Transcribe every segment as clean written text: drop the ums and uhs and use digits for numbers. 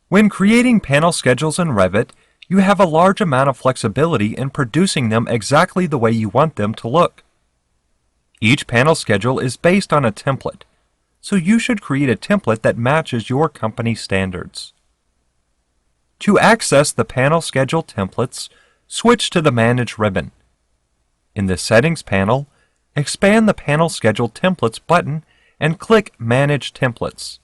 When creating panel schedules in Revit, you have a large amount of flexibility in producing them exactly the way you want them to look. Each panel schedule is based on a template, so you should create a template that matches your company's standards. To access the panel schedule templates, switch to the Manage ribbon. In the Settings panel, expand the Panel Schedule Templates button and click Manage Templates.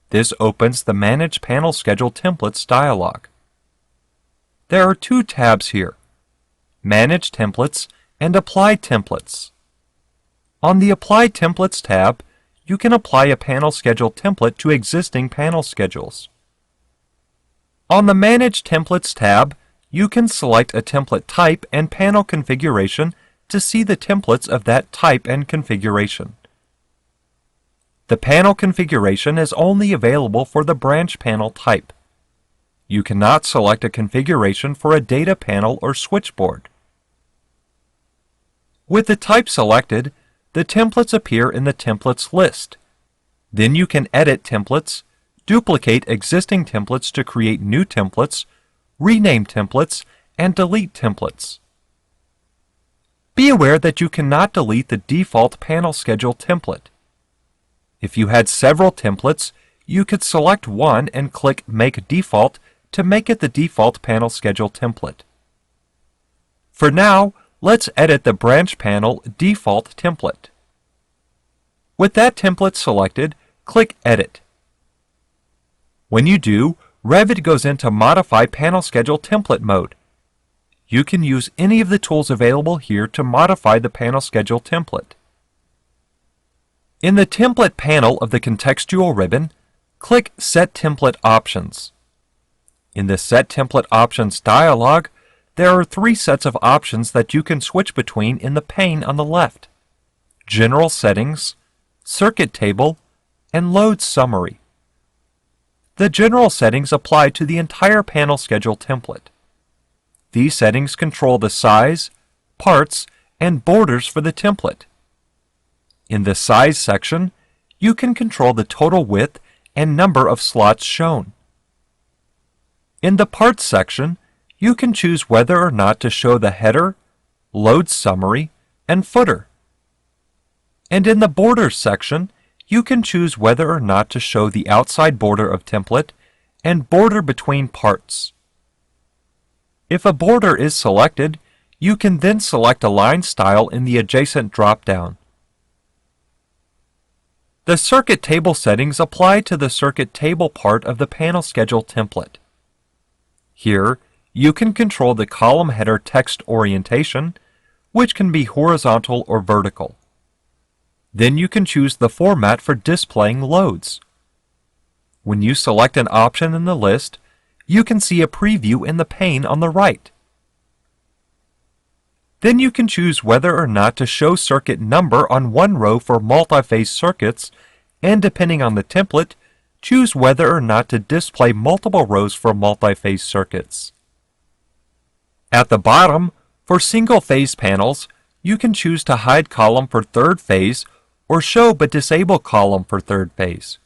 This opens the Manage Panel Schedule Templates dialog. There are two tabs here, Manage Templates and Apply Templates. On the Apply Templates tab, you can apply a panel schedule template to existing panel schedules. On the Manage Templates tab, you can select a template type and panel configuration to see the templates of that type and configuration. The panel configuration is only available for the branch panel type. You cannot select a configuration for a data panel or switchboard. With the type selected, the templates appear in the Templates list. Then you can edit templates, duplicate existing templates to create new templates, rename templates, and delete templates. Be aware that you cannot delete the default panel schedule template. If you had several templates, you could select one and click Make Default to make it the default panel schedule template. For now, let's edit the branch panel default template. With that template selected, click Edit. When you do, Revit goes into Modify Panel Schedule Template mode. You can use any of the tools available here to modify the panel schedule template. In the Template panel of the contextual ribbon, click Set Template Options. In the Set Template Options dialog, there are three sets of options that you can switch between in the pane on the left: General Settings, Circuit Table, and Load Summary. The general settings apply to the entire panel schedule template. These settings control the size, parts, and borders for the template. In the Size section, you can control the total width and number of slots shown. In the Parts section, you can choose whether or not to show the header, load summary, and footer. And in the Borders section, you can choose whether or not to show the outside border of template and border between parts. If a border is selected, you can then select a line style in the adjacent drop-down. The Circuit Table settings apply to the Circuit Table part of the panel schedule template. Here, you can control the column header text orientation, which can be horizontal or vertical. Then you can choose the format for displaying loads. When you select an option in the list, you can see a preview in the pane on the right. Then you can choose whether or not to show circuit number on one row for multi-phase circuits, and depending on the template, choose whether or not to display multiple rows for multi-phase circuits. At the bottom, for single-phase panels, you can choose to hide column for third phase or show but disable column for third phase.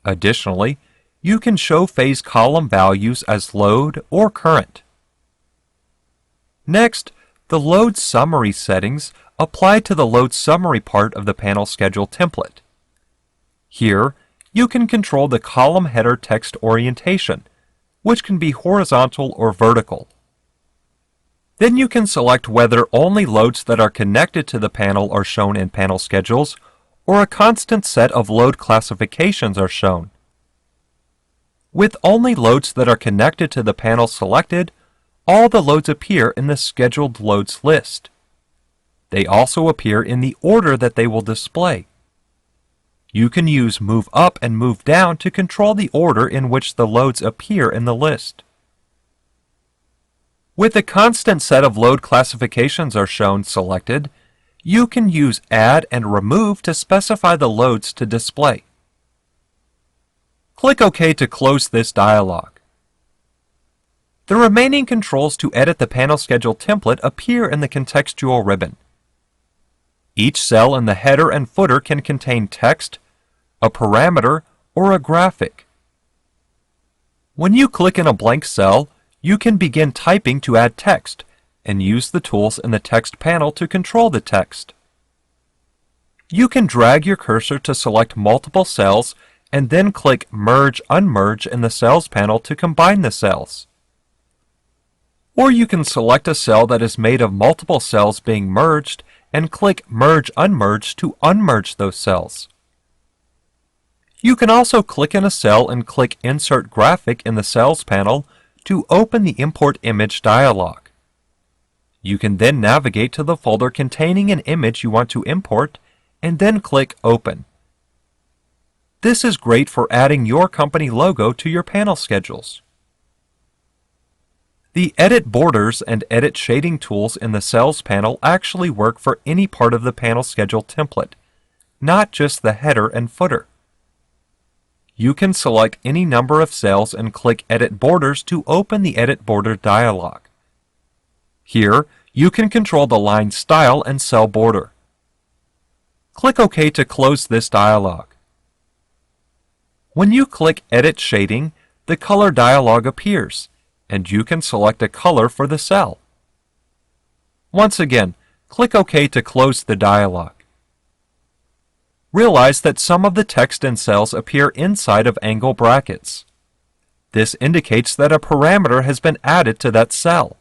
Additionally, you can show phase column values as load or current. Next, the Load Summary settings apply to the Load Summary part of the panel schedule template. Here, you can control the column header text orientation, which can be horizontal or vertical. Then you can select whether only loads that are connected to the panel are shown in panel schedules, or a constant set of load classifications are shown. With only loads that are connected to the panel selected, all the loads appear in the Scheduled Loads list. They also appear in the order that they will display. You can use Move Up and Move Down to control the order in which the loads appear in the list. With a constant set of load classifications are shown selected, you can use Add and Remove to specify the loads to display. Click OK to close this dialog. The remaining controls to edit the panel schedule template appear in the contextual ribbon. Each cell in the header and footer can contain text, a parameter, or a graphic. When you click in a blank cell, you can begin typing to add text and use the tools in the text panel to control the text. You can drag your cursor to select multiple cells and then click Merge Unmerge in the Cells panel to combine the cells. Or you can select a cell that is made of multiple cells being merged and click Merge Unmerge to unmerge those cells. You can also click in a cell and click Insert Graphic in the Cells panel to open the Import Image dialog. You can then navigate to the folder containing an image you want to import and then click Open. This is great for adding your company logo to your panel schedules. The Edit Borders and Edit Shading tools in the Cells panel actually work for any part of the panel schedule template, not just the header and footer. You can select any number of cells and click Edit Borders to open the Edit Border dialog. Here, you can control the line style and cell border. Click OK to close this dialog. When you click Edit Shading, the color dialog appears, and you can select a color for the cell. Once again, click OK to close the dialog. Realize that some of the text in cells appear inside of angle brackets. This indicates that a parameter has been added to that cell.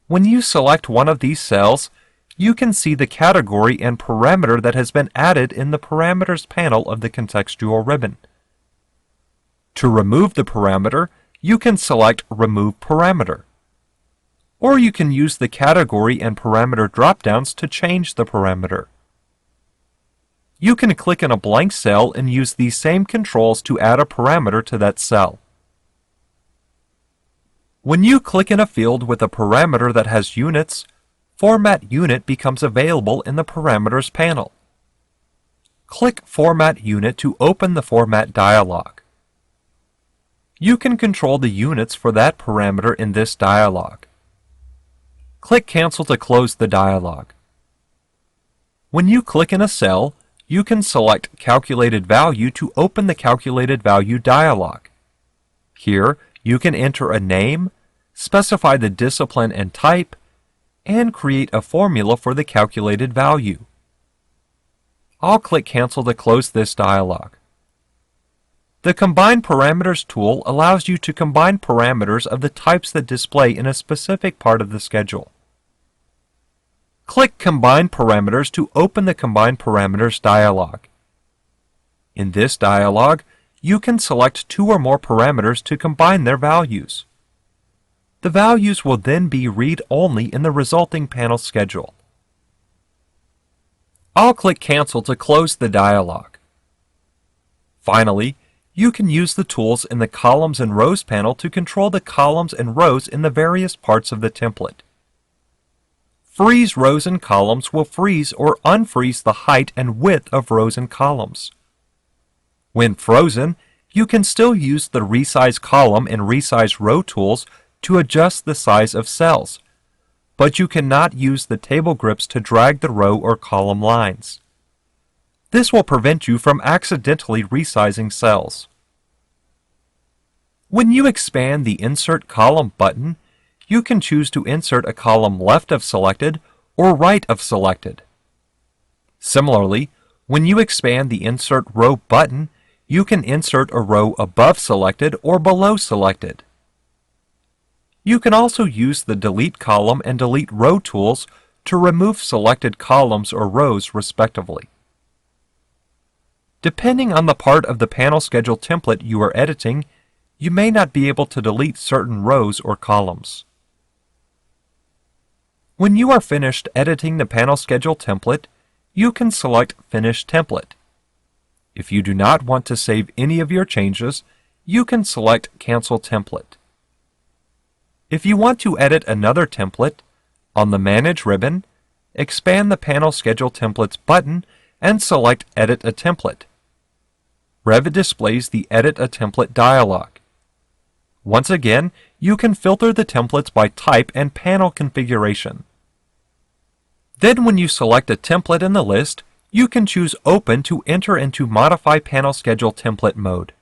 When you select one of these cells, you can see the category and parameter that has been added in the Parameters panel of the contextual ribbon. To remove the parameter, you can select Remove Parameter. Or you can use the category and parameter drop-downs to change the parameter. You can click in a blank cell and use these same controls to add a parameter to that cell. When you click in a field with a parameter that has units, Format Unit becomes available in the Parameters panel. Click Format Unit to open the Format dialog. You can control the units for that parameter in this dialog. Click Cancel to close the dialog. When you click in a cell, you can select Calculated Value to open the Calculated Value dialog. Here, you can enter a name, specify the discipline and type, and create a formula for the calculated value. I'll click Cancel to close this dialog. The Combine Parameters tool allows you to combine parameters of the types that display in a specific part of the schedule. Click Combine Parameters to open the Combine Parameters dialog. In this dialog, you can select two or more parameters to combine their values. The values will then be read-only in the resulting panel schedule. I'll click Cancel to close the dialog. Finally, you can use the tools in the Columns and Rows panel to control the columns and rows in the various parts of the template. Freeze rows and columns will freeze or unfreeze the height and width of rows and columns. When frozen, you can still use the Resize Column and Resize Row tools to adjust the size of cells, but you cannot use the table grips to drag the row or column lines. This will prevent you from accidentally resizing cells. When you expand the Insert Column button, you can choose to insert a column left of selected or right of selected. Similarly, when you expand the Insert Row button, you can insert a row above selected or below selected. You can also use the Delete Column and Delete Row tools to remove selected columns or rows respectively. Depending on the part of the panel schedule template you are editing, you may not be able to delete certain rows or columns. When you are finished editing the panel schedule template, you can select Finish Template. If you do not want to save any of your changes, you can select Cancel Template. If you want to edit another template, on the Manage ribbon, expand the Panel Schedule Templates button and select Edit a Template. Revit displays the Edit a Template dialog. Once again, you can filter the templates by type and panel configuration. Then when you select a template in the list, you can choose Open to enter into Modify Panel Schedule Template mode.